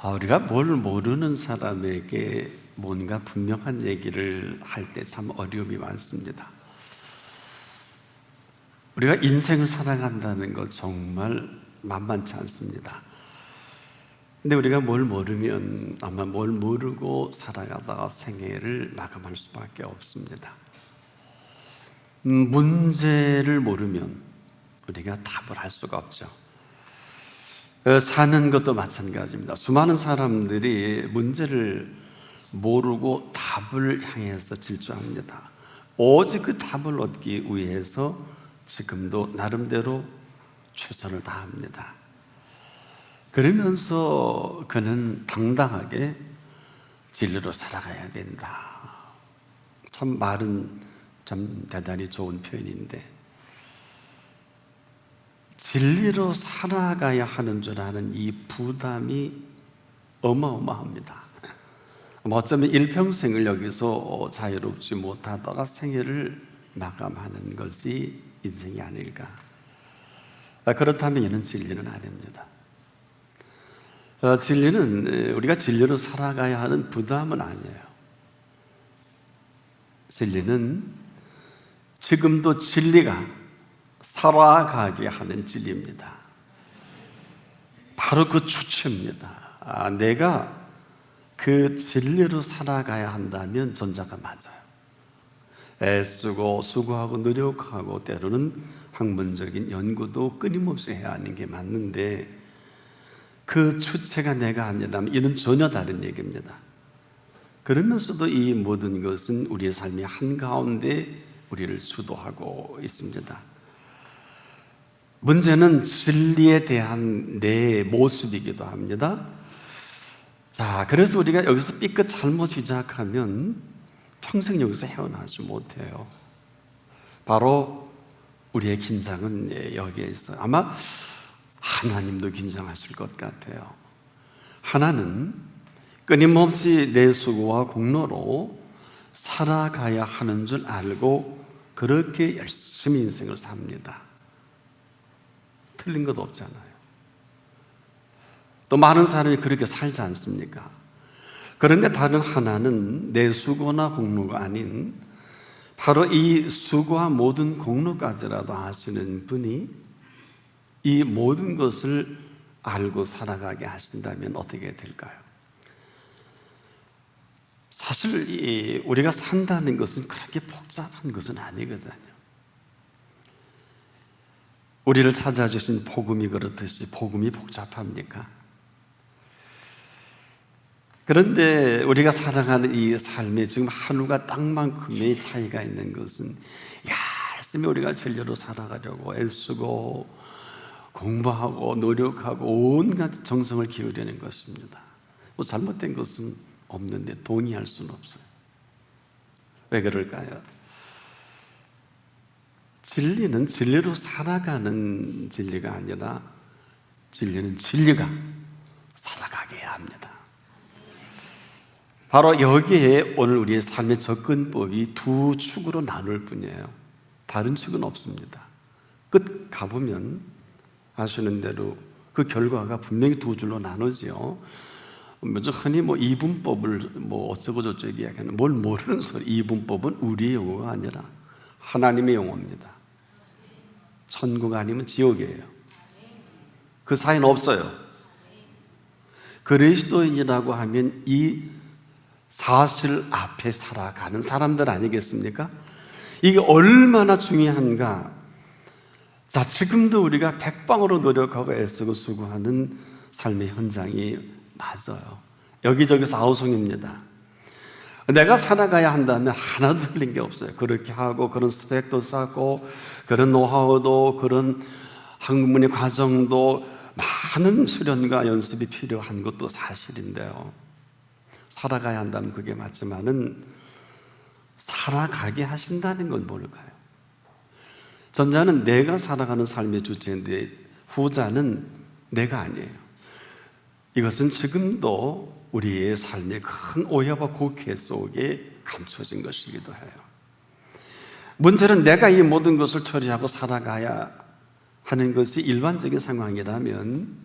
우리가 뭘 모르는 사람에게 뭔가 분명한 얘기를 할 때 참 어려움이 많습니다. 우리가 인생을 살아간다는 것 정말 만만치 않습니다. 근데 우리가 뭘 모르면 아마 뭘 모르고 살아가다가 생애를 마감할 수밖에 없습니다. 문제를 모르면 우리가 답을 할 수가 없죠. 사는 것도 마찬가지입니다. 수많은 사람들이 문제를 모르고 답을 향해서 질주합니다. 오직 그 답을 얻기 위해서 지금도 나름대로 최선을 다합니다. 그러면서 그는 당당하게 진리로 살아가야 된다. 참 말은 참 대단히 좋은 표현인데, 진리로 살아가야 하는 줄 아는 이 부담이 어마어마합니다. 어쩌면 일평생을 여기서 자유롭지 못하다가 생애를 마감하는 것이 인생이 아닐까. 그렇다면 이는 진리는 아닙니다. 진리는 우리가 진리로 살아가야 하는 부담은 아니에요. 진리는 지금도 진리가 살아가게 하는 진리입니다. 바로 그 주체입니다. 내가 그 진리로 살아가야 한다면 전자가 맞아요. 애쓰고 수고하고 노력하고 때로는 학문적인 연구도 끊임없이 해야 하는 게 맞는데, 그 주체가 내가 아니라면 이는 전혀 다른 얘기입니다. 그러면서도 이 모든 것은 우리의 삶의 한가운데 우리를 주도하고 있습니다. 문제는 진리에 대한 내 모습이기도 합니다. 자, 그래서 우리가 여기서 삐끗 잘못 시작하면 평생 여기서 헤어나지 못해요. 바로 우리의 긴장은 여기에 있어요. 아마 하나님도 긴장하실 것 같아요. 하나는 끊임없이 내 수고와 공로로 살아가야 하는 줄 알고 그렇게 열심히 인생을 삽니다. 틀린 것 없잖아요. 또 많은 사람이 그렇게 살지 않습니까? 그런데 다른 하나는 내 수고나 공로가 아닌 바로 이 수고와 모든 공로까지라도 아시는 분이 이 모든 것을 알고 살아가게 하신다면 어떻게 될까요? 사실 우리가 산다는 것은 그렇게 복잡한 것은 아니거든요. 우리를 찾아주신 복음이 그렇듯이 복음이 복잡합니까? 그런데 우리가 살아가는 이 삶에 지금 하루가 땅만큼의 차이가 있는 것은 열심히 우리가 진리로 살아가려고 애쓰고 공부하고 노력하고 온갖 정성을 기울이는 것입니다. 뭐 잘못된 것은 없는데 동의할 수는 없어요. 왜 그럴까요? 진리는 진리로 살아가는 진리가 아니라 진리는 진리가 살아가게 해야 합니다. 바로 여기에 오늘 우리의 삶의 접근법이 두 축으로 나눌 뿐이에요. 다른 축은 없습니다. 끝 가보면 아시는 대로 그 결과가 분명히 두 줄로 나누지요. 흔히 이분법을 어쩌고 저쩌고 이야기하는 뭘 모르는 소리. 이분법은 우리의 용어가 아니라 하나님의 용어입니다. 천국 아니면 지옥이에요. 그 사이는 없어요. 그리스도인이라고 하면 이 사실 앞에 살아가는 사람들 아니겠습니까? 이게 얼마나 중요한가. 자, 지금도 우리가 백방으로 노력하고 애쓰고 수고하는 삶의 현장이 맞아요. 여기저기서 아우성입니다. 내가 살아가야 한다면 하나도 틀린 게 없어요. 그렇게 하고 그런 스펙도 쌓고 그런 노하우도 그런 학문의 과정도 많은 수련과 연습이 필요한 것도 사실인데요. 살아가야 한다면 그게 맞지만은 살아가게 하신다는 건 뭘까요? 전자는 내가 살아가는 삶의 주체인데 후자는 내가 아니에요. 이것은 지금도 우리의 삶의 큰 오해와 곡해 속에 감춰진 것이기도 해요. 문제는 내가 이 모든 것을 처리하고 살아가야 하는 것이 일반적인 상황이라면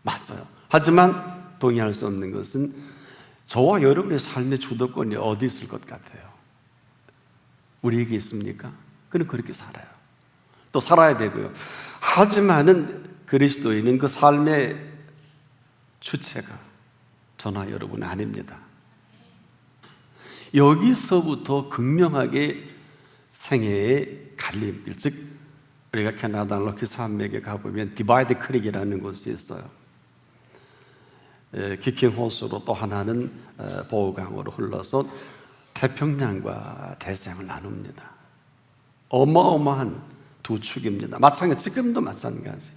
맞아요. 하지만 동의할 수 없는 것은 저와 여러분의 삶의 주도권이 어디 있을 것 같아요? 우리에게 있습니까? 그는 그렇게 살아요. 또 살아야 되고요. 하지만은 그리스도인은 그 삶의 주체가 저나 여러분 아닙니다. 여기서부터 극명하게 생애의 갈림길, 즉 우리가 캐나다 럭키 산맥에 가보면 디바이드 크릭이라는 곳이 있어요. 키킹 호수로 또 하나는 보우강으로 흘러서 태평양과 대서양을 나눕니다. 어마어마한 두 축입니다. 마찬가지, 지금도 마찬가지.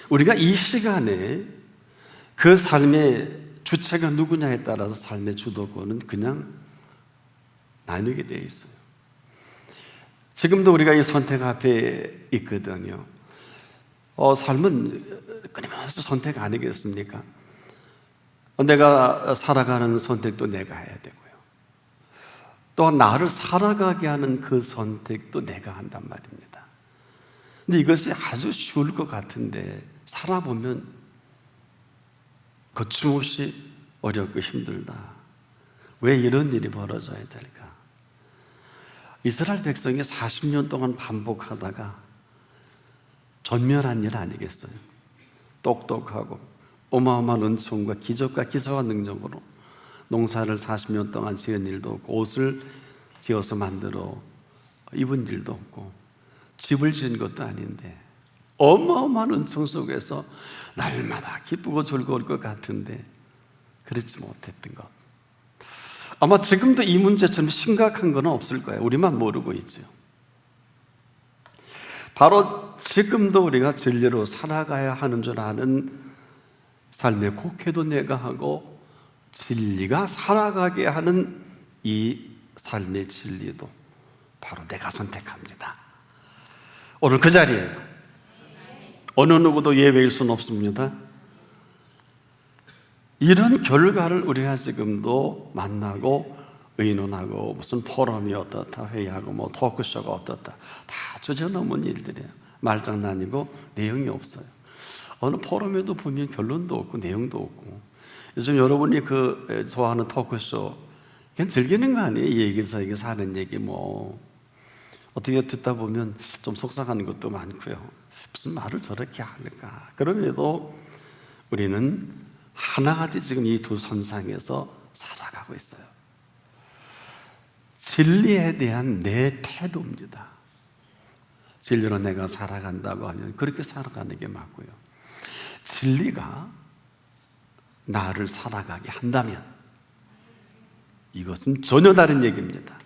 우리가 이 시간에 그 삶의 주체가 누구냐에 따라서 삶의 주도권은 그냥 나누게 되어 있어요. 지금도 우리가 이 선택 앞에 있거든요. 삶은 끊임없이 선택 아니겠습니까? 내가 살아가는 선택도 내가 해야 되고요. 또 나를 살아가게 하는 그 선택도 내가 한단 말입니다. 근데 이것이 아주 쉬울 것 같은데 살아보면 거침없이 어렵고 힘들다. 왜 이런 일이 벌어져야 될까? 이스라엘 백성이 40년 동안 반복하다가 전멸한 일 아니겠어요? 똑똑하고 어마어마한 은총과 기적과 기사와 능력으로 농사를 40년 동안 지은 일도 없고 옷을 지어서 만들어 입은 일도 없고 집을 지은 것도 아닌데 어마어마한 은총 속에서 날마다 기쁘고 즐거울 것 같은데 그렇지 못했던 것. 아마 지금도 이 문제처럼 심각한 건 없을 거예요. 우리만 모르고 있죠. 바로 지금도 우리가 진리로 살아가야 하는 줄 아는 삶의 곡해도 내가 하고 진리가 살아가게 하는 이 삶의 진리도 바로 내가 선택합니다. 오늘 그 자리에요. 어느 누구도 예외일 수는 없습니다. 이런 결과를 우리가 지금도 만나고 의논하고 무슨 포럼이 어떻다 회의하고 뭐 토크쇼가 어떻다 다 주저넘은 일들이에요. 말장난이고 내용이 없어요. 어느 포럼에도 보면 결론도 없고 내용도 없고 요즘 여러분이 좋아하는 토크쇼 그냥 즐기는 거 아니에요? 이 얘기 저 얘기 사는 얘기 뭐 어떻게 듣다 보면 좀 속상한 것도 많고요. 무슨 말을 저렇게 할까? 그럼에도 우리는 하나같이 지금 이 두 선상에서 살아가고 있어요. 진리에 대한 내 태도입니다. 진리로 내가 살아간다고 하면 그렇게 살아가는 게 맞고요. 진리가 나를 살아가게 한다면 이것은 전혀 다른 얘기입니다.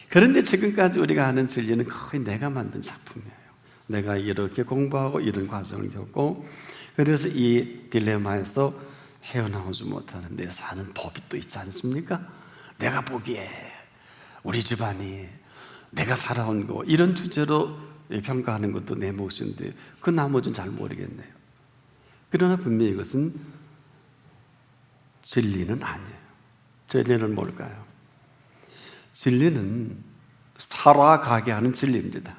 그런데 지금까지 우리가 아는 진리는 거의 내가 만든 작품이에요. 내가 이렇게 공부하고 이런 과정을 겪고 그래서 이 딜레마에서 헤어나오지 못하는 내 사는 법이 또 있지 않습니까? 내가 보기에 우리 집안이 내가 살아온 거 이런 주제로 평가하는 것도 내 몫인데 그 나머지는 잘 모르겠네요. 그러나 분명히 이것은 진리는 아니에요. 진리는 뭘까요? 진리는 살아가게 하는 진리입니다.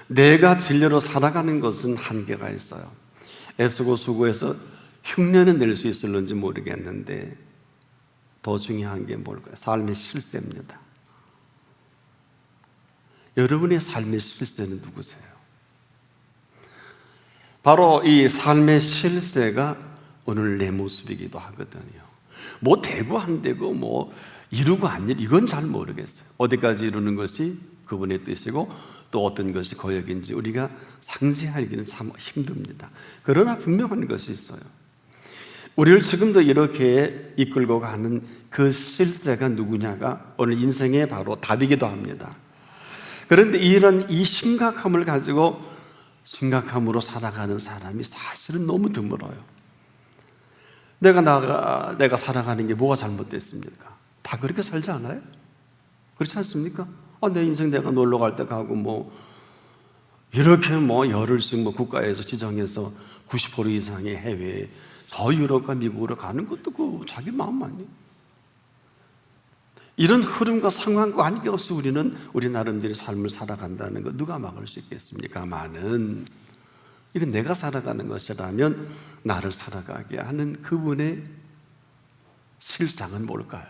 내가 진리로 살아가는 것은 한계가 있어요. 애쓰고 수고해서 흉내는 낼 수 있을는지 모르겠는데 더 중요한 게 뭘까요? 삶의 실세입니다. 여러분의 삶의 실세는 누구세요? 바로 이 삶의 실세가 오늘 내 모습이기도 하거든요. 뭐 되고 안 되고 뭐 이루고 안 이루 이건 잘 모르겠어요. 어디까지 이루는 것이 그분의 뜻이고 또 어떤 것이 거역인지 우리가 상세하기는 참 힘듭니다. 그러나 분명한 것이 있어요. 우리를 지금도 이렇게 이끌고 가는 그 실세가 누구냐가 오늘 인생의 바로 답이기도 합니다. 그런데 이런 이 심각함을 가지고 심각함으로 살아가는 사람이 사실은 너무 드물어요. 내가 살아가는 게 뭐가 잘못됐습니까? 다 그렇게 살지 않아요? 그렇지 않습니까? 내 인생 내가 놀러 갈 때 가고 뭐 이렇게 뭐 열흘씩 뭐 국가에서 지정해서 90% 이상의 해외에 저 유럽과 미국으로 가는 것도 그 자기 마음 아니에요. 이런 흐름과 상황과 관계없이 우리는 우리 나름대로 삶을 살아간다는 거 누가 막을 수 있겠습니까? 많은 이건 내가 살아가는 것이라면 나를 살아가게 하는 그분의 실상은 뭘까요?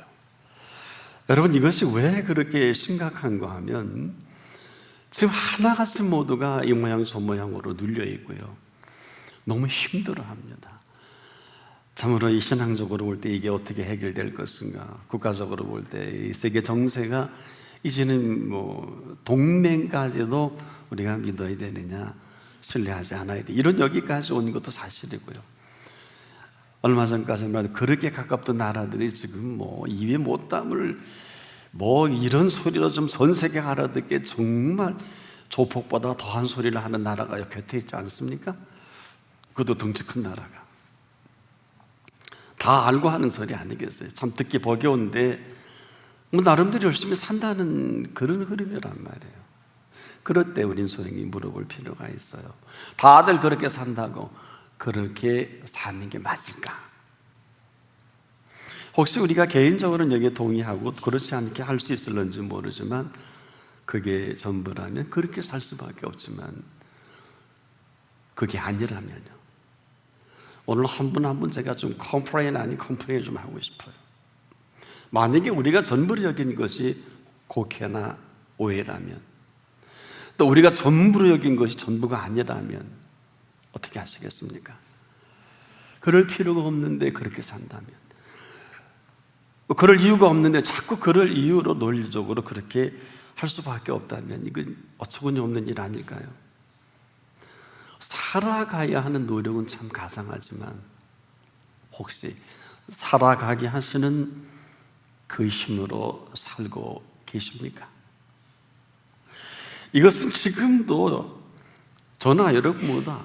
여러분, 이것이 왜 그렇게 심각한가 하면 지금 하나같이 모두가 이 모양 저 모양으로 눌려 있고요, 너무 힘들어합니다. 참으로 이 신앙적으로 볼 때 이게 어떻게 해결될 것인가, 국가적으로 볼 때 이 세계 정세가 이제는 뭐 동맹까지도 우리가 믿어야 되느냐, 신뢰하지 않아야 돼, 이런 여기까지 온 것도 사실이고요. 얼마 전까지만 그렇게 가깝던 나라들이 지금 뭐 입에 못 담을 뭐 이런 소리로 좀 전 세계가 알아듣게 정말 조폭보다 더한 소리를 하는 나라가 곁에 있지 않습니까? 그것도 덩치 큰 나라가 다 알고 하는 소리 아니겠어요? 참 듣기 버거운데 뭐 나름대로 열심히 산다는 그런 흐름이란 말이에요. 그럴 때 우린 소중히 물어볼 필요가 있어요. 다들 그렇게 산다고 그렇게 사는 게 맞을까? 혹시 우리가 개인적으로는 여기에 동의하고 그렇지 않게 할 수 있을런지 모르지만 그게 전부라면 그렇게 살 수밖에 없지만 그게 아니라면요, 오늘 한 분 한 분 제가 좀 컴플레인 아닌 컴플레인 좀 하고 싶어요. 만약에 우리가 전부로 여긴 것이 곡해나 오해라면, 또 우리가 전부로 여긴 것이 전부가 아니라면 어떻게 하시겠습니까? 그럴 필요가 없는데 그렇게 산다면, 그럴 이유가 없는데 자꾸 그럴 이유로 논리적으로 그렇게 할 수밖에 없다면 이건 어처구니 없는 일 아닐까요? 살아가야 하는 노력은 참 가상하지만 혹시 살아가게 하시는 그 힘으로 살고 계십니까? 이것은 지금도 저나 여러분보다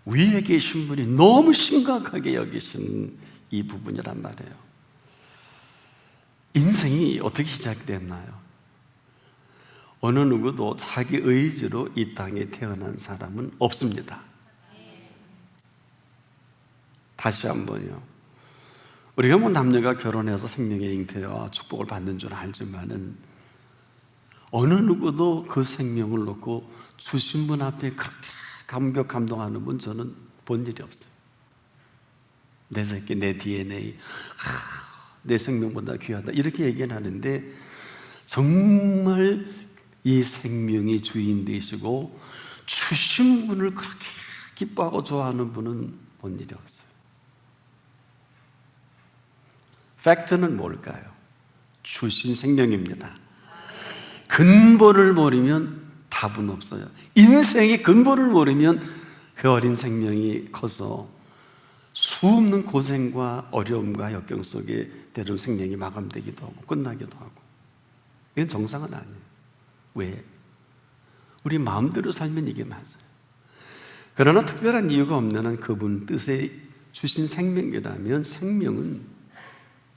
위에 계신 분이 너무 심각하게 여기신 이 부분이란 말이에요. 인생이 어떻게 시작됐나요? 어느 누구도 자기 의지로 이 땅에 태어난 사람은 없습니다. 다시 한번요, 우리가 뭐 남녀가 결혼해서 생명의 잉태와 축복을 받는 줄 알지만은 어느 누구도 그 생명을 놓고 주신 분 앞에 그렇게 감격 감동하는 분 저는 본 일이 없어요. 내 새끼, 내 DNA, 내 생명보다 귀하다 이렇게 얘기는 하는데 정말 이 생명이 주인 되시고 주신 분을 그렇게 기뻐하고 좋아하는 분은 본 일이 없어요. 팩트는 뭘까요? 주신 생명입니다. 근본을 모르면 답은 없어요. 인생의 근본을 모르면 그 어린 생명이 커서 수없는 고생과 어려움과 역경 속에 때론 생명이 마감되기도 하고 끝나기도 하고, 이건 정상은 아니에요. 왜? 우리 마음대로 살면 이게 맞아요. 그러나 특별한 이유가 없는 한 그분 뜻에 주신 생명이라면 생명은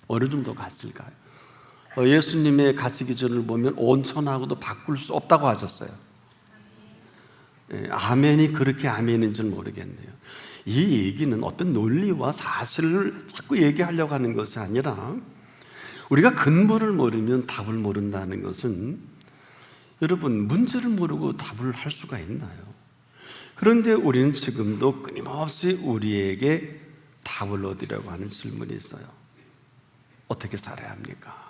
어느 정도 갔을까요? 예수님의 가시 기준을 보면 온천하고도 바꿀 수 없다고 하셨어요. 아멘이 그렇게 아멘인 줄 모르겠네요. 이 얘기는 어떤 논리와 사실을 자꾸 얘기하려고 하는 것이 아니라 우리가 근본을 모르면 답을 모른다는 것은, 여러분, 문제를 모르고 답을 할 수가 있나요? 그런데 우리는 지금도 끊임없이 우리에게 답을 얻으려고 하는 질문이 있어요. 어떻게 살아야 합니까?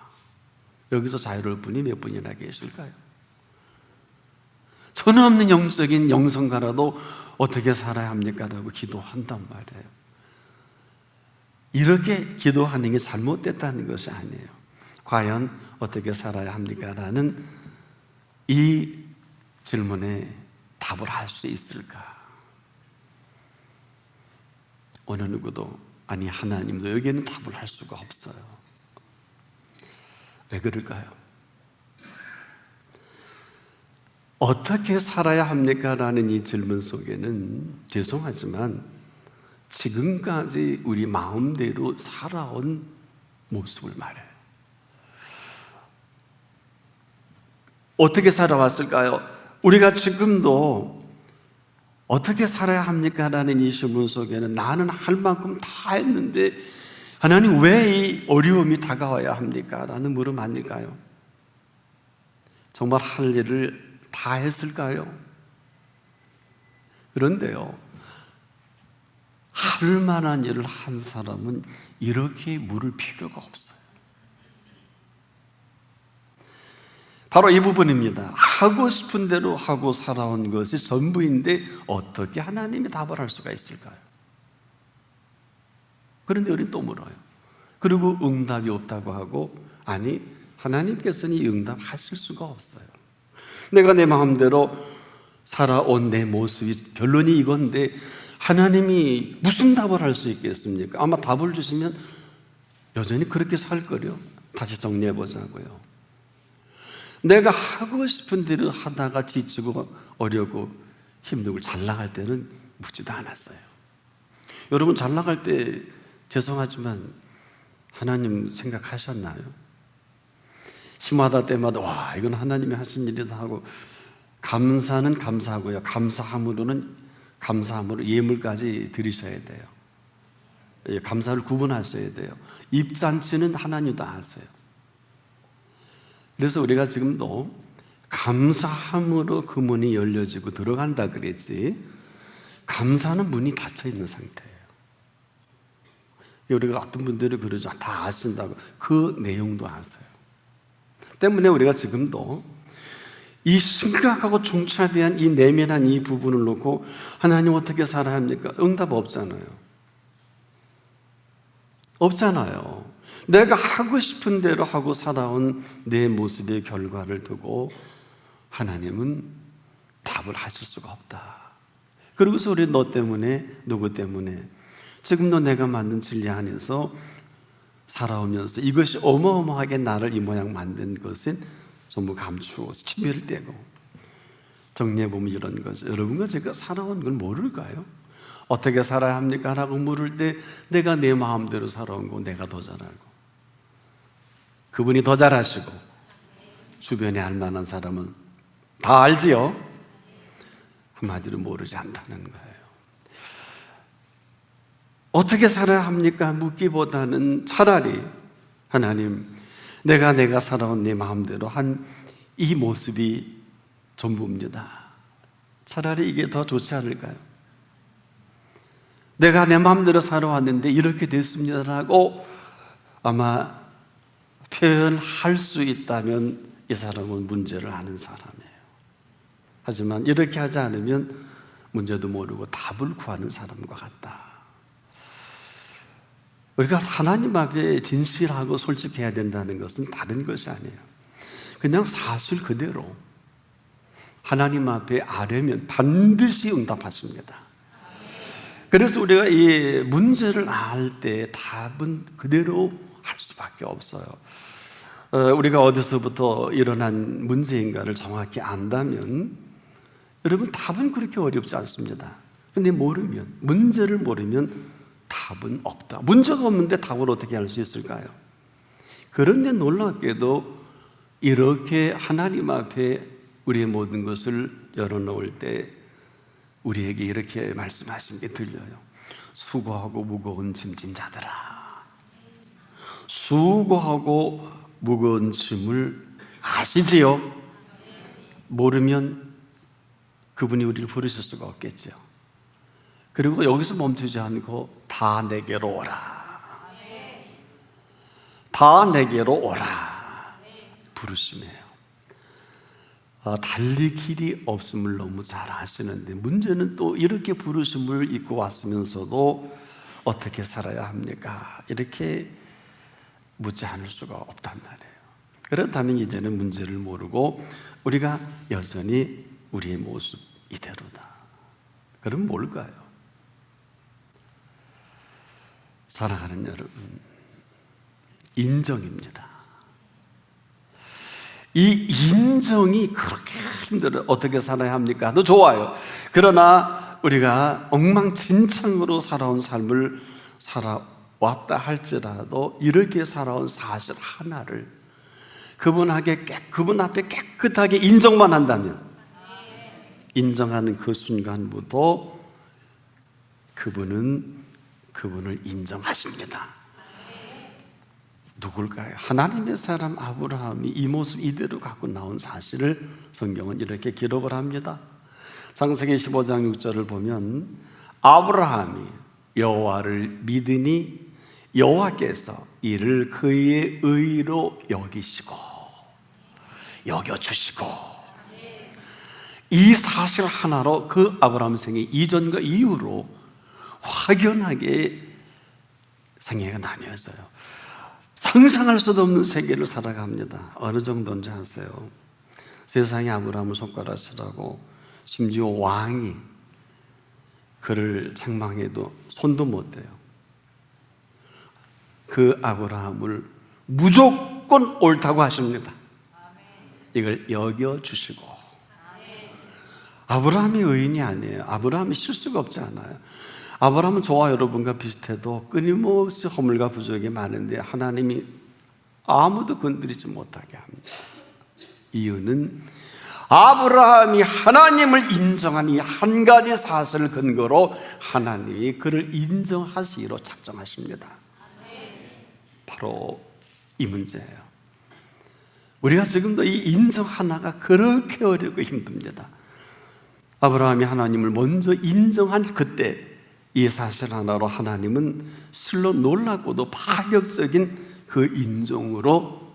여기서 자유로울 분이 몇 분이나 계실까요? 전혀 없는 영적인 영성가라도 어떻게 살아야 합니까? 라고 기도한단 말이에요. 이렇게 기도하는 게 잘못됐다는 것이 아니에요. 과연 어떻게 살아야 합니까? 라는 이 질문에 답을 할 수 있을까? 어느 누구도, 아니 하나님도 여기에는 답을 할 수가 없어요. 왜 그럴까요? 어떻게 살아야 합니까? 라는 이 질문 속에는 죄송하지만 지금까지 우리 마음대로 살아온 모습을 말해요. 어떻게 살아왔을까요? 우리가 지금도 어떻게 살아야 합니까? 라는 이 질문 속에는 나는 할 만큼 다 했는데 하나님 왜 이 어려움이 다가와야 합니까? 라는 물음 아닐까요? 정말 할 일을 다 했을까요? 그런데요, 할 만한 일을 한 사람은 이렇게 물을 필요가 없어요. 바로 이 부분입니다. 하고 싶은 대로 하고 살아온 것이 전부인데 어떻게 하나님이 답을 할 수가 있을까요? 그런데 우리는 또 물어요. 그리고 응답이 없다고 하고, 아니, 하나님께서는 이 응답하실 수가 없어요. 내가 내 마음대로 살아온 내 모습이 결론이 이건데 하나님이 무슨 답을 할 수 있겠습니까? 아마 답을 주시면 여전히 그렇게 살 거려. 다시 정리해 보자고요. 내가 하고 싶은 대로 하다가 지치고 어려고 힘들고 잘 나갈 때는 묻지도 않았어요. 여러분, 잘 나갈 때 죄송하지만 하나님 생각하셨나요? 심하다 때마다 와, 이건 하나님이 하신 일이다 하고, 감사는 감사하고요, 감사함으로 예물까지 드리셔야 돼요. 감사를 구분하셔야 돼요. 입잔치는 하나님도 아세요. 그래서 우리가 지금도 감사함으로 그 문이 열려지고 들어간다 그랬지, 감사는 문이 닫혀 있는 상태예요. 우리가 어떤 분들이 그러죠. 다 아신다고. 그 내용도 아세요. 때문에 우리가 지금도 이 심각하고 중차대한 이 내면한 이 부분을 놓고 하나님 어떻게 살아야 합니까? 응답 없잖아요. 없잖아요. 내가 하고 싶은 대로 하고 살아온 내 모습의 결과를 두고 하나님은 답을 하실 수가 없다. 그러고서 우리 너 때문에, 누구 때문에, 지금도 내가 만든 진리 안에서 살아오면서 이것이 어마어마하게 나를 이 모양 만든 것은 전부 감추고 침뱉을 떼고, 정리해보면 이런 거죠. 여러분과 제가 살아온 걸 모를까요? 어떻게 살아야 합니까? 라고 물을 때 내가 내 마음대로 살아온 거 내가 더 잘 알고, 그분이 더 잘 아시고, 주변에 알만한 사람은 다 알지요? 한마디로 모르지 않다는 거예요. 어떻게 살아야 합니까? 묻기보다는 차라리 하나님, 내가 살아온 내 마음대로 한 이 모습이 전부입니다. 차라리 이게 더 좋지 않을까요? 내가 내 마음대로 살아왔는데 이렇게 됐습니다라고 아마 표현할 수 있다면 이 사람은 문제를 아는 사람이에요. 하지만 이렇게 하지 않으면 문제도 모르고 답을 구하는 사람과 같다. 우리가 하나님 앞에 진실하고 솔직해야 된다는 것은 다른 것이 아니에요. 그냥 사실 그대로 하나님 앞에 아뢰면 반드시 응답하십니다. 그래서 우리가 이 문제를 알 때 답은 그대로 할 수밖에 없어요. 우리가 어디서부터 일어난 문제인가를 정확히 안다면 여러분, 답은 그렇게 어렵지 않습니다. 그런데 문제를 모르면 답은 없다. 문제가 없는데 답을 어떻게 할 수 있을까요? 그런데 놀랍게도 이렇게 하나님 앞에 우리의 모든 것을 열어놓을 때 우리에게 이렇게 말씀하신 게 들려요. 수고하고 무거운 짐진 자들아, 수고하고 무거운 짐을 아시지요? 모르면 그분이 우리를 부르실 수가 없겠죠. 그리고 여기서 멈추지 않고 다 내게로 오라, 다 내게로 오라 부르심이에요. 달릴 길이 없음을 너무 잘 아시는데, 문제는 또 이렇게 부르심을 입고 왔으면서도 어떻게 살아야 합니까? 이렇게 묻지 않을 수가 없단 말이에요. 그렇다면 이제는 문제를 모르고 우리가 여전히 우리의 모습 이대로다. 그럼 뭘까요? 사랑하는 여러분, 인정입니다. 이 인정이 그렇게 힘들어요. 어떻게 살아야 합니까? 너 좋아요. 그러나 우리가 엉망진창으로 살아온 삶을 살아왔다 할지라도 이렇게 살아온 사실 하나를 그분 앞에 깨끗하게 인정만 한다면, 인정하는 그 순간부터 그분을 인정하십니다. 누굴까요? 하나님의 사람 아브라함이 이 모습 이대로 갖고 나온 사실을 성경은 이렇게 기록을 합니다. 창세기 15장 6절을 보면 아브라함이 여호와를 믿으니 여호와께서 이를 그의 의로 여기시고 여겨주시고, 이 사실 하나로 그 아브라함 생애 이전과 이후로 확연하게 생애가 나뉘어져요. 상상할 수도 없는 세계를 살아갑니다. 어느 정도인지 아세요? 세상에 아브라함을 손가락질하고 심지어 왕이 그를 책망해도 손도 못 대요. 그 아브라함을 무조건 옳다고 하십니다. 이걸 여겨주시고. 아브라함이 의인이 아니에요. 아브라함이 실수가 없지 않아요. 아브라함은 저와 여러분과 비슷해도 끊임없이 허물과 부족이 많은데 하나님이 아무도 건드리지 못하게 합니다. 이유는 아브라함이 하나님을 인정한 이 한 가지 사실을 근거로 하나님이 그를 인정하시기로 작정하십니다. 바로 이 문제예요. 우리가 지금도 이 인정 하나가 그렇게 어렵고 힘듭니다. 아브라함이 하나님을 먼저 인정한 그때 이 사실 하나로 하나님은 실로 놀랍고도 파격적인 그 인정으로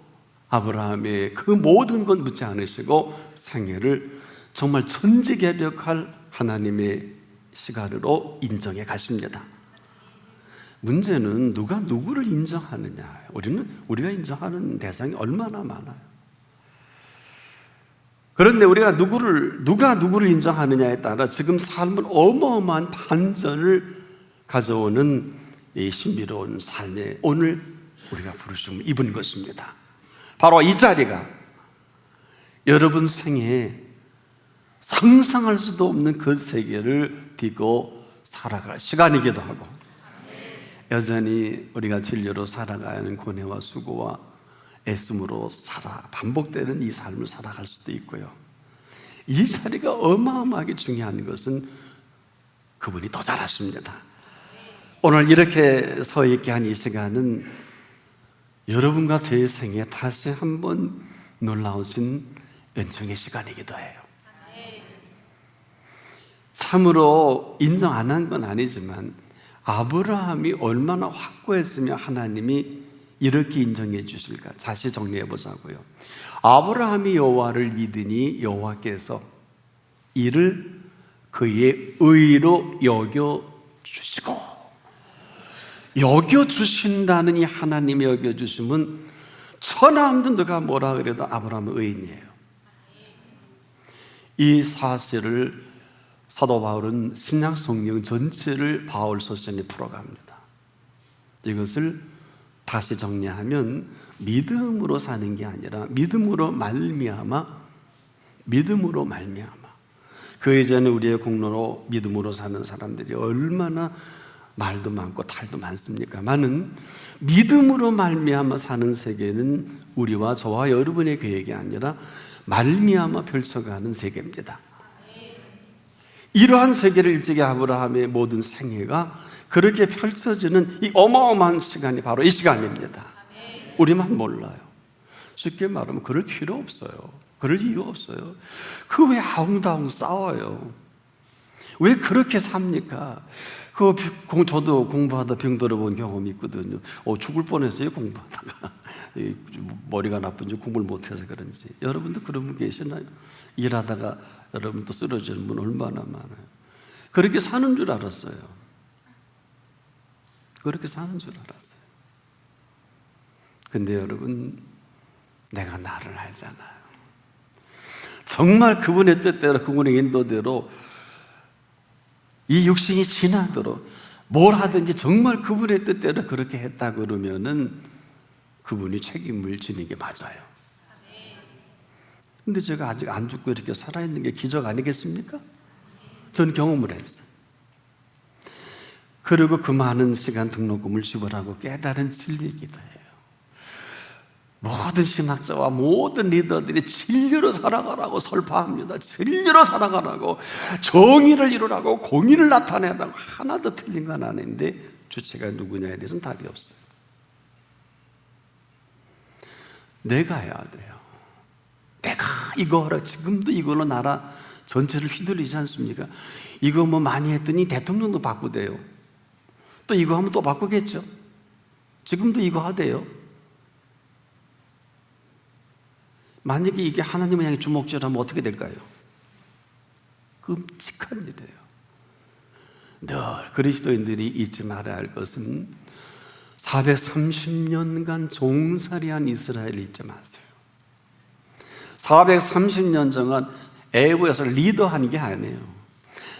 아브라함의 그 모든 것 묻지 않으시고 생애를 정말 천지개벽할 하나님의 시간으로 인정해 가십니다. 문제는 누가 누구를 인정하느냐. 우리가 인정하는 대상이 얼마나 많아요. 그런데 우리가 누가 누구를 인정하느냐에 따라 지금 삶은 어마어마한 반전을 가져오는 이 신비로운 삶에 오늘 우리가 부르심을 입은 것입니다. 바로 이 자리가 여러분 생애에 상상할 수도 없는 그 세계를 딛고 살아갈 시간이기도 하고, 여전히 우리가 진리로 살아가야 하는 고뇌와 수고와 애씀으로 반복되는 이 삶을 살아갈 수도 있고요. 이 자리가 어마어마하게 중요한 것은 그분이 더 잘 아십니다. 오늘 이렇게 서 있게 한 이 시간은 여러분과 제 생에 다시 한번 놀라우신 은총의 시간이기도 해요. 참으로 인정 안 한 건 아니지만 아브라함이 얼마나 확고했으면 하나님이 이렇게 인정해 주실까? 다시 정리해 보자고요. 아브라함이 여호와를 믿으니 여호와께서 이를 그의 의로 여겨 주시고, 여겨 주신다는 이 하나님의 여겨 주심은 천하없는 누가 뭐라 그래도 아브라함은 의인이에요. 이 사실을 사도 바울은 신약 성경 전체를 바울 서신에 풀어갑니다. 이것을 다시 정리하면 믿음으로 사는 게 아니라 믿음으로 말미암아. 그 이전에 우리의 공로로 믿음으로 사는 사람들이 얼마나 말도 많고 탈도 많습니까만은 믿음으로 말미암아 사는 세계는 우리와 저와 여러분의 계획이 아니라 말미암아 펼쳐가는 세계입니다. 이러한 세계를 일찍이 아브라함의 모든 생애가 그렇게 펼쳐지는 이 어마어마한 시간이 바로 이 시간입니다. 우리만 몰라요. 쉽게 말하면 그럴 필요 없어요. 그럴 이유 없어요. 그 왜 아웅다웅 싸워요? 왜 그렇게 삽니까? 저도 공부하다 병들어 본 경험이 있거든요. 죽을 뻔했어요, 공부하다가. 머리가 나쁜지 공부를 못해서 그런지. 여러분도 그런 분 계시나요? 일하다가 여러분도 쓰러지는 분 얼마나 많아요. 그렇게 사는 줄 알았어요. 근데 여러분, 내가 나를 알잖아요. 정말 그분의 뜻대로, 그분의 인도대로 이 육신이 지나도록 뭘 하든지 정말 그분의 뜻대로 그렇게 했다 그러면은 그분이 책임을 지는 게 맞아요. 근데 제가 아직 안 죽고 이렇게 살아있는 게 기적 아니겠습니까? 전 경험을 했어요. 그리고 그 많은 시간 등록금을 지불하고 깨달은 진리이기도 해요. 모든 신학자와 모든 리더들이 진리로 살아가라고 설파합니다. 진리로 살아가라고, 정의를 이루라고, 공의를 나타내라고. 하나도 틀린 건 아닌데 주체가 누구냐에 대해서는 답이 없어요. 내가 해야 돼요. 내가 이거 하라. 지금도 이걸로 나라 전체를 휘둘리지 않습니까? 이거 뭐 많이 했더니 대통령도 바꾸대요. 또 이거 하면 또 바꾸겠죠. 지금도 이거 하대요. 만약에 이게 하나님을 향해 주먹질하면 어떻게 될까요? 끔찍한 일이에요. 늘 그리스도인들이 잊지 말아야 할 것은 430년간 종살이한 이스라엘을 잊지 마세요. 430년 동안 애국에서 리더한 게 아니에요.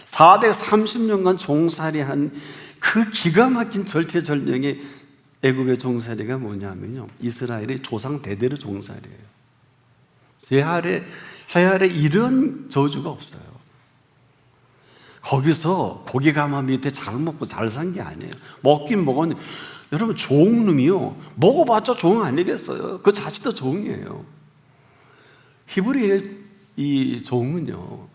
430년간 종살이한 그 기가 막힌 절체절명의 애국의 종살이가 뭐냐면요, 이스라엘의 조상 대대로 종살이에요. 해 아래 이런 저주가 없어요. 거기서 고기 가마 밑에 잘 먹고 잘 산 게 아니에요. 먹긴 먹었는데, 여러분 종놈이요, 먹어봤자 종 아니겠어요? 그 자체도 종이에요. 히브리인의 이 종은요,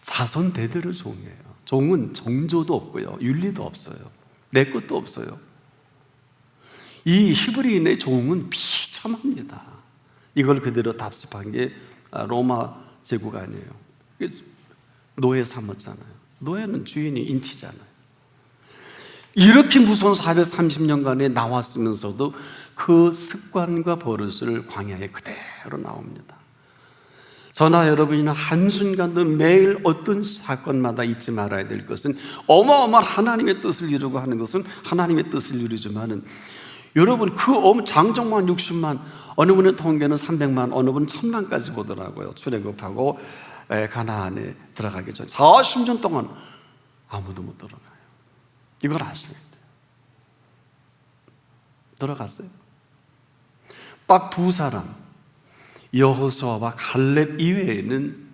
자손 대대로 종이에요. 종은 정조도 없고요, 윤리도 없어요, 내 것도 없어요. 이 히브리인의 종은 비참합니다. 이걸 그대로 답습한 게 로마 제국 아니에요. 노예 삼았잖아요. 노예는 주인이 인치잖아요. 이렇게 무서운 430년간에 나왔으면서도 그 습관과 버릇을 광야에 그대로 나옵니다. 저나 여러분이나 한순간도 매일 어떤 사건마다 잊지 말아야 될 것은, 어마어마한 하나님의 뜻을 이루고 하는 것은 하나님의 뜻을 이루지만은, 여러분 그 장정만 60만, 어느 분의 통계는 300만, 어느 분은 1000만까지 보더라고요. 출애굽하고 가나안에 들어가기 전 40년 동안 아무도 못 들어가요. 이걸 아셔야 돼요. 들어갔어요. 딱 두 사람, 여호수아와 갈렙 이외에는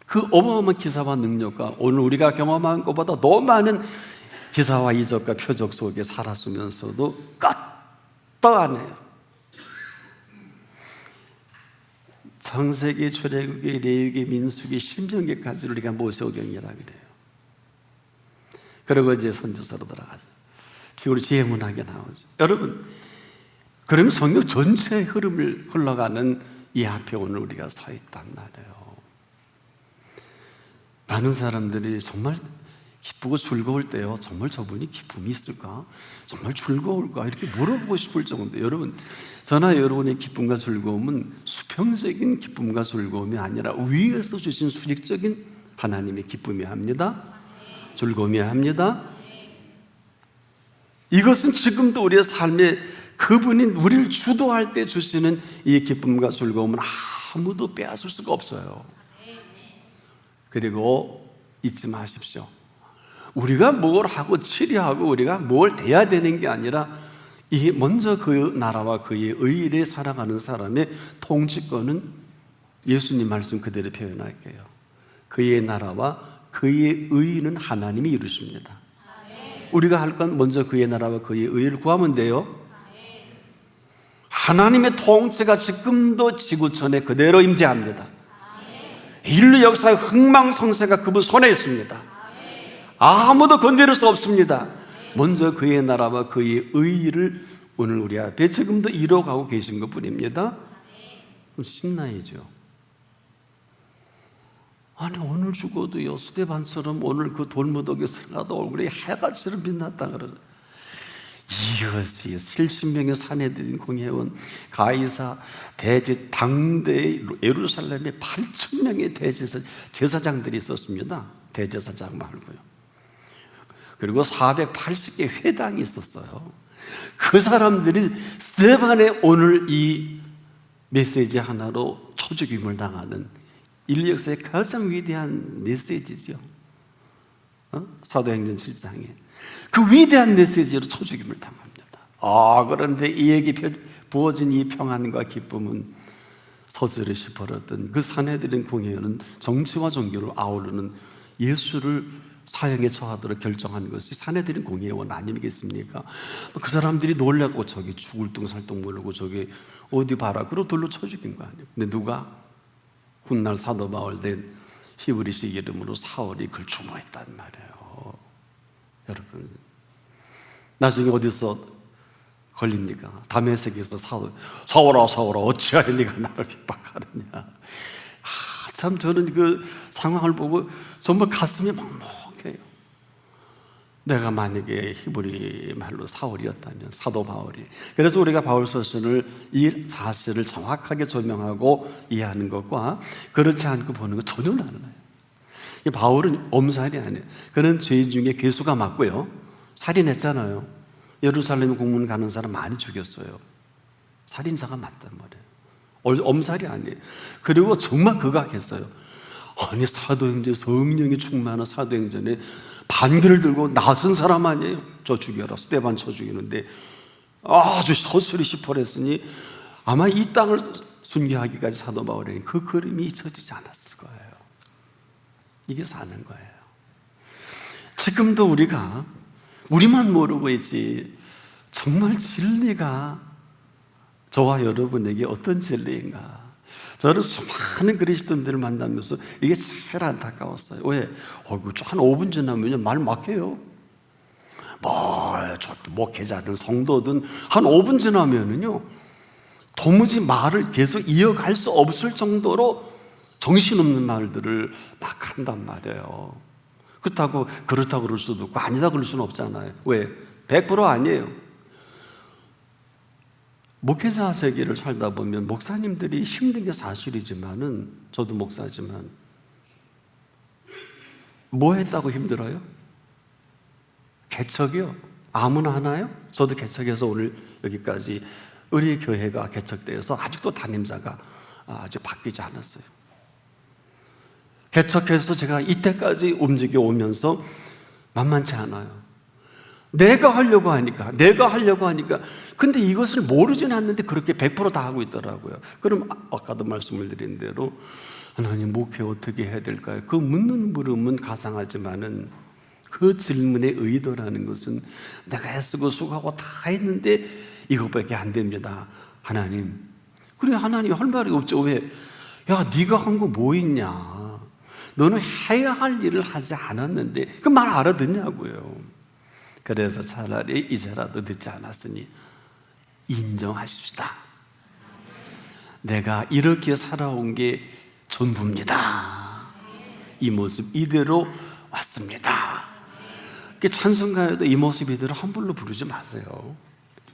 그 어마어마한 기사와 능력과 오늘 우리가 경험한 것보다 더 많은 기사와 이적과 표적 속에 살았으면서도 끄떡 안 해요. 창세기, 출애굽기, 레위기, 민수기, 신명기까지 우리가 모세오경이라고 돼요. 그리고 이제 선지서로 들어가죠. 지금 우리 지혜문학에 나오죠. 여러분, 그러면 성경 전체의 흐름을 흘러가는 이 앞에 오늘 우리가 서 있단 말이에요. 많은 사람들이 정말 기쁘고 즐거울 때요, 정말 저분이 기쁨이 있을까? 정말 즐거울까? 이렇게 물어보고 싶을 정도인데, 여러분, 저나 여러분의 기쁨과 즐거움은 수평적인 기쁨과 즐거움이 아니라 위에서 주신 수직적인 하나님의 기쁨이 합니다. 즐거움이야 합니다. 이것은 지금도 우리의 삶에 그분이 우리를 주도할 때 주시는 이 기쁨과 즐거움은 아무도 빼앗을 수가 없어요. 그리고 잊지 마십시오. 우리가 뭘 하고 치료하고 우리가 뭘 돼야 되는 게 아니라, 이 먼저 그 나라와 그의 의를 살아가는 사람의 통치권은 예수님 말씀 그대로 표현할게요. 그의 나라와 그의 의는 하나님이 이루십니다. 우리가 할 건 먼저 그의 나라와 그의 의를 구하면 돼요. 하나님의 통치가 지금도 지구촌에 그대로 임재합니다. 인류 역사의 흥망성쇠가 그분 손에 있습니다. 아무도 건드릴 수 없습니다. 먼저 그의 나라와 그의 의를 오늘 우리 앞에 지금도 이뤄가고 계신 것 뿐입니다. 신나야죠. 아니, 오늘 죽어도요, 스데반처럼 오늘 그 돌무더기에서 나도 얼굴이 해가처럼 빛났다 그러죠. 이것이 70명의 사내들인 공회원, 가이사, 대제, 당대 예루살렘에 8,000명의 제사장들이 있었습니다. 대제사장 말고요. 그리고 480개 회당이 있었어요. 그 사람들이 스데반의 오늘 이 메시지 하나로 초죽임을 당하는 인류 역사의 가장 위대한 메시지죠. 사도행전 7장에 그 위대한 메시지로 초죽임을 당합니다. 그런데 이에게 부어진 이 평안과 기쁨은 서슬이 벌었던 그 사내들인 공회는 정치와 종교를 아우르는 예수를 사형에 처하도록 결정한 것이 사내들인 공회원 아니겠습니까? 그 사람들이 놀라고 저기 죽을 둥살둥 모르고 저기 어디 봐라, 그러고 돌로 쳐 죽인 거 아니에요. 근데 누가? 훗날 사도 바울 된 히브리식 이름으로 사울이 그걸 주모했단 말이에요. 여러분, 나중에 어디서 걸립니까? 다메섹에서 사울아 어찌하여 네가 나를 핍박하느냐. 참 저는 그 상황을 보고 정말 가슴이 먹먹해요. 내가 만약에 히브리 말로 사울이었다면, 사도 바울이. 그래서 우리가 바울 서신을 이 사실을 정확하게 조명하고 이해하는 것과 그렇지 않고 보는 것 전혀 달라요. 이 바울은 엄살이 아니에요. 그는 죄 중에 괴수가 맞고요, 살인했잖아요. 예루살렘 공문 가는 사람 많이 죽였어요. 살인자가 맞단 말이에요. 엄살이 아니에요. 그리고 정말 극악했어요. 아니, 사도행전, 성령이 충만한 사도행전에 반기를 들고 나선 사람 아니에요. 저 죽여라, 스데반 쳐 죽이는데 아주 서술이 시퍼랬으니 아마 이 땅을 순교하기까지 사도 바울에게 그 그림이 잊혀지지 않았을 거예요. 이게 사는 거예요. 지금도 우리만 모르고 있지, 정말 진리가 저와 여러분에게 어떤 진리인가. 저는 수많은 그리스도인들을 만나면서 이게 제일 안타까웠어요. 왜? 한 5분 지나면 말 막혀요. 목회자든 성도든 한 5분 지나면은요, 도무지 말을 계속 이어갈 수 없을 정도로 정신없는 말들을 막 한단 말이에요. 그렇다고 그럴 수도 없고 아니다 그럴 수는 없잖아요. 왜? 100% 아니에요. 목회자 세계를 살다 보면 목사님들이 힘든 게 사실이지만은, 저도 목사지만 뭐 했다고 힘들어요? 개척이요? 아무나 하나요? 저도 개척해서 오늘 여기까지 우리 교회가 개척돼서 아직도 담임자가 아직 바뀌지 않았어요. 개척해서 제가 이때까지 움직여 오면서 만만치 않아요. 내가 하려고 하니까. 근데 이것을 모르진 않는데 그렇게 100% 다 하고 있더라고요. 그럼 아까도 말씀을 드린 대로, 하나님, 목회 어떻게 해야 될까요? 그 묻는 물음은 가상하지만은 그 질문의 의도라는 것은 내가 애쓰고 수고하고 다 했는데 이것밖에 안 됩니다. 하나님. 그래, 하나님 할 말이 없죠. 왜? 야, 네가 한 거 뭐 있냐? 너는 해야 할 일을 하지 않았는데 그 말 알아듣냐고요. 그래서 차라리 이제라도 듣지 않았으니 인정하십시다. 내가 이렇게 살아온 게 전부입니다. 이 모습 이대로 왔습니다. 찬송가에도 이 모습 이대로 함부로 부르지 마세요.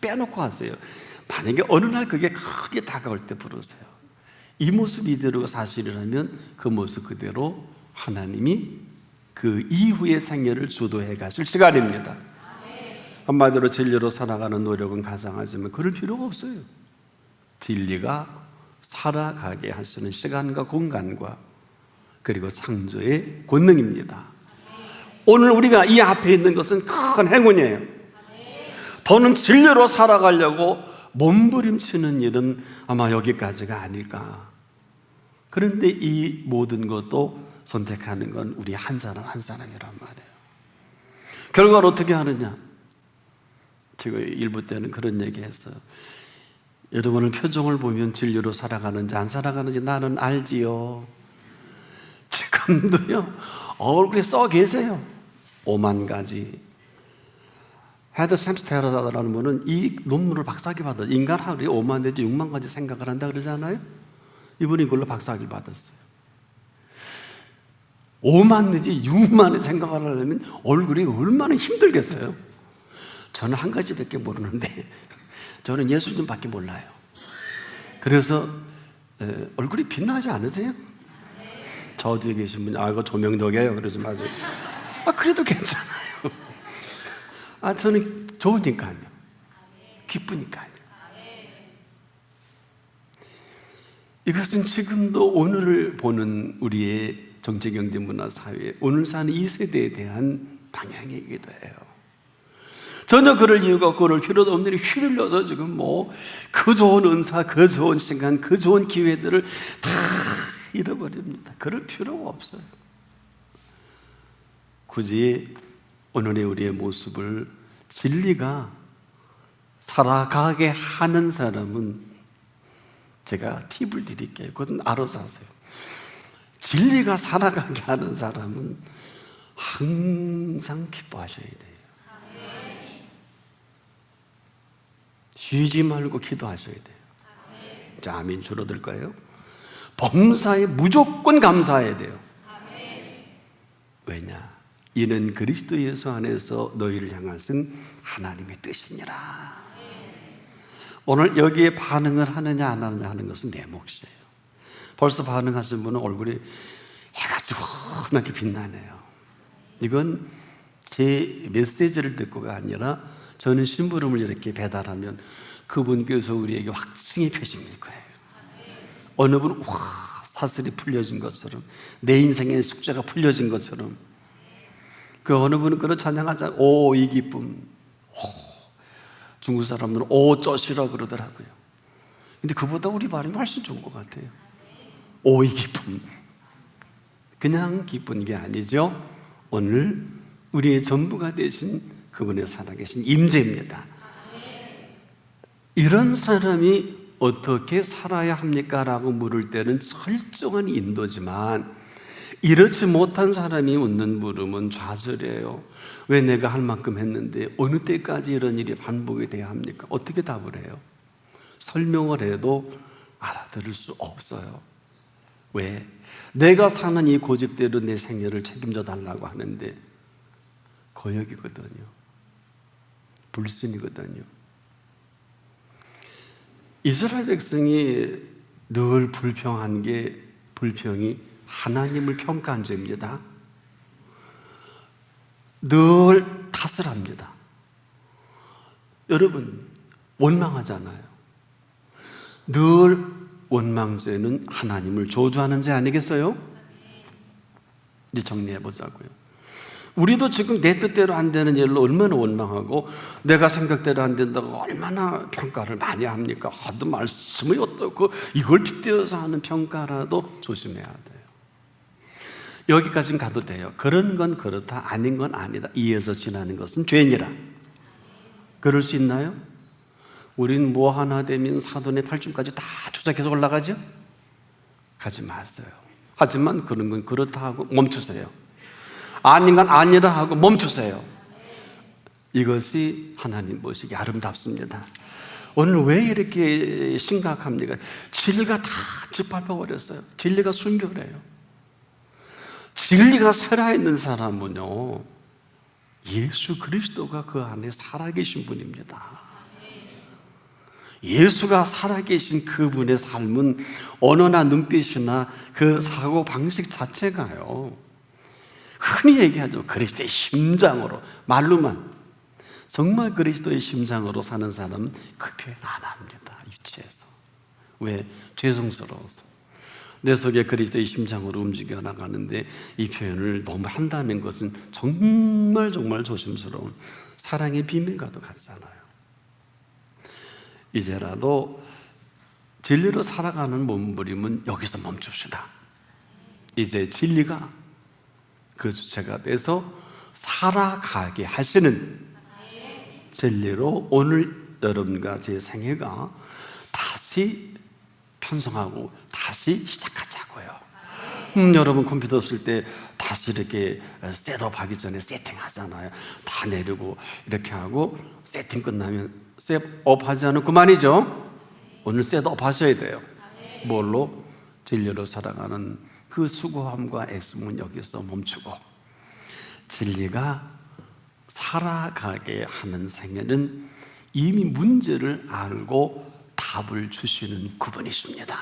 빼놓고 하세요. 만약에 어느 날 그게 크게 다가올 때 부르세요. 이 모습 이대로가 사실이라면 그 모습 그대로 하나님이 그 이후의 생애를 주도해 가실 시간입니다. 한마디로 진리로 살아가는 노력은 가상하지만 그럴 필요가 없어요. 진리가 살아가게 하시는 시간과 공간과 그리고 창조의 권능입니다. 오늘 우리가 이 앞에 있는 것은 큰 행운이에요. 더는 진리로 살아가려고 몸부림치는 일은 아마 여기까지가 아닐까. 그런데 이 모든 것도 선택하는 건 우리 한 사람 한 사람이란 말이에요. 결과를 어떻게 하느냐? 제가 일부 때는 그런 얘기 했어요. 여러분은 표정을 보면 진리로 살아가는지 안 살아가는지 나는 알지요. 지금도요, 얼굴에 써 계세요. 5만 가지. 헤드 샘스테라라는 분은 이 논문을 박사학위 받았어요. 인간 하루에 5만 내지 6만 가지 생각을 한다 그러잖아요. 이분이 이걸로 박사학위 받았어요. 5만 내지 6만의 생각을 하려면 얼굴이 얼마나 힘들겠어요. 저는 한 가지밖에 모르는데 저는 예수님밖에 몰라요. 그래서 얼굴이 빛나지 않으세요? 저 뒤에 계신 분이 이거 조명 덕이에요. 그러지 마세요. 그래도 괜찮아요. 저는 좋으니까요. 기쁘니까요. 이것은 지금도 오늘을 보는 우리의 정치, 경제, 문화, 사회, 오늘 사는 이 세대에 대한 방향이기도 해요. 전혀 그럴 이유가 없고 그럴 필요도 없는 일이 휘둘려서 지금 그 좋은 은사, 그 좋은 시간, 그 좋은 기회들을 다 잃어버립니다. 그럴 필요가 없어요. 굳이 오늘의 우리의 모습을 진리가 살아가게 하는 사람은 제가 팁을 드릴게요. 그건 알아서 하세요. 진리가 살아가게 하는 사람은 항상 기뻐하셔야 돼요. 쉬지 말고 기도하셔야 돼요. 자, 아멘. 줄어들까요? 범사에 무조건 감사해야 돼요. 왜냐? 이는 그리스도 예수 안에서 너희를 향하신 하나님의 뜻이니라. 오늘 여기에 반응을 하느냐 안 하느냐 하는 것은 내 몫이에요. 벌써 반응하신 분은 얼굴이 해가 시원하게 빛나네요. 이건 제 메시지를 듣고가 아니라 저는 심부름을 이렇게 배달하면 그분께서 우리에게 확증이 펴지는 거예요. 어느 분은 사슬이 풀려진 것처럼, 내 인생의 숙제가 풀려진 것처럼, 그 어느 분은 그런 찬양하자, 오 이 기쁨, 중국 사람들은 오 쩌시라 그러더라고요. 근데 그보다 우리 발음이 훨씬 좋은 것 같아요. 오 이 기쁨. 그냥 기쁜 게 아니죠. 오늘 우리의 전부가 되신 그분의 살아계신 임재입니다. 이런 사람이 어떻게 살아야 합니까? 라고 물을 때는 철저한 인도지만, 이렇지 못한 사람이 묻는 물음은 좌절이에요. 왜 내가 할 만큼 했는데 어느 때까지 이런 일이 반복이 돼야 합니까? 어떻게 답을 해요? 설명을 해도 알아들을 수 없어요. 왜? 내가 사는 이 고집대로 내 생애를 책임져 달라고 하는데 거역이거든요. 불순이거든요. 이스라엘 백성이 늘 불평한 게, 불평이 하나님을 평가한 죄입니다. 늘 탓을 합니다. 여러분, 원망하잖아요. 늘 원망죄는 하나님을 저주하는 죄 아니겠어요? 이제 정리해 보자고요. 우리도 지금 내 뜻대로 안 되는 일로 얼마나 원망하고, 내가 생각대로 안 된다고 얼마나 평가를 많이 합니까? 하도 말씀이 어떻고 이걸 빗대어서 하는 평가라도 조심해야 돼요. 여기까지는 가도 돼요. 그런 건 그렇다, 아닌 건 아니다, 이에서 지나는 것은 죄니라. 그럴 수 있나요? 우린 뭐 하나 되면 사돈의 팔춤까지 다 추적해서 올라가죠? 가지 마세요. 하지만 그런 건 그렇다 하고 멈추세요. 아닌 건 아니라 하고 멈추세요. 이것이 하나님 보시기 아름답습니다. 오늘 왜 이렇게 심각합니까? 진리가 다 짓밟아버렸어요. 진리가 순결해요. 진리가 살아있는 사람은요, 예수 그리스도가 그 안에 살아계신 분입니다. 예수가 살아계신 그분의 삶은 언어나 눈빛이나 그 사고방식 자체가요, 흔히 얘기하죠. 그리스도의 심장으로, 말로만. 정말 그리스도의 심장으로 사는 사람은 그 표현 안 합니다. 유치해서. 왜? 죄송스러워서. 내 속에 그리스도의 심장으로 움직여 나가는데 이 표현을 너무 한다는 것은 정말 정말 조심스러운 사랑의 비밀과도 같잖아요. 이제라도 진리로 살아가는 몸부림은 여기서 멈춥시다. 이제 진리가 그 주체가 돼서 살아가게 하시는 진리로 오늘 여러분과 제 생애가 다시 편성하고 다시 시작하자고요. 여러분 컴퓨터 쓸 때 다시 이렇게 셋업하기 전에 세팅하잖아요. 다 내리고 이렇게 하고 세팅 끝나면 셋업하지 않으면 그만이죠. 오늘 셋업 하셔야 돼요. 뭘로? 진리로 살아가는 그 수고함과 애씀은 여기서 멈추고, 진리가 살아가게 하는 생애는 이미 문제를 알고 답을 주시는 그분이십니다.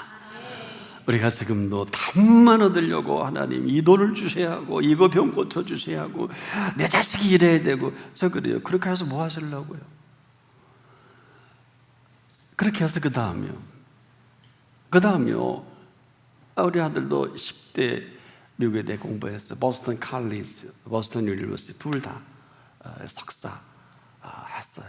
우리가 지금도 답만 얻으려고 하나님 이 돈을 주셔야 하고 이거 병 고쳐 주셔야 하고 내 자식이 이래야 되고 저 그래요. 그렇게 해서 뭐 하시려고요? 그렇게 해서 그 다음이요. 우리 아들도 10대 미국에 대 공부했어. 보스턴 칼리지, 보스턴 유니버시티 둘 다 석사 했어요.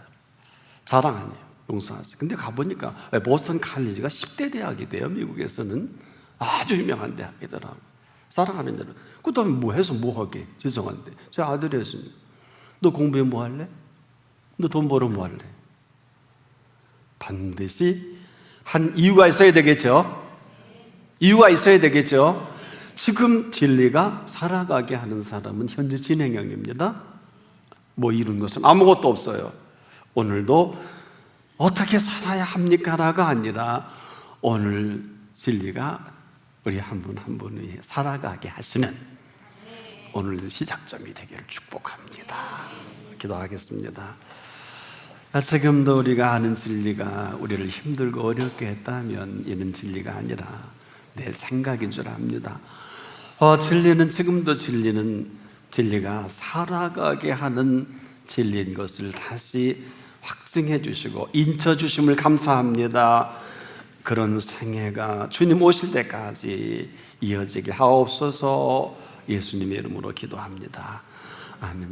자랑 아니에요. 용서하세요. 근데 가보니까 보스턴 칼리지가 10대 대학이 돼요. 미국에서는 아주 유명한 대학이더라고. 사랑하는 대로. 그 다음에 뭐 해서 뭐 하게? 죄송한데 제 아들이 했으니까. 너 공부해 뭐 할래? 너 돈 벌어 뭐 할래? 반드시 한 이유가 있어야 되겠죠. 이유가 있어야 되겠죠. 지금 진리가 살아가게 하는 사람은 현재 진행형입니다. 뭐 이룬 것은 아무것도 없어요. 오늘도 어떻게 살아야 합니까? 라가 아니라 오늘 진리가 우리 한 분 한 분이 살아가게 하시는 오늘 시작점이 되기를 축복합니다. 기도하겠습니다. 지금도 우리가 아는 진리가 우리를 힘들고 어렵게 했다면 이는 진리가 아니라 내 생각인 줄 압니다. 진리는 지금도 진리가 살아가게 하는 진리인 것을 다시 확증해 주시고 인쳐 주심을 감사합니다. 그런 생애가 주님 오실 때까지 이어지게 하옵소서. 예수님의 이름으로 기도합니다. 아멘.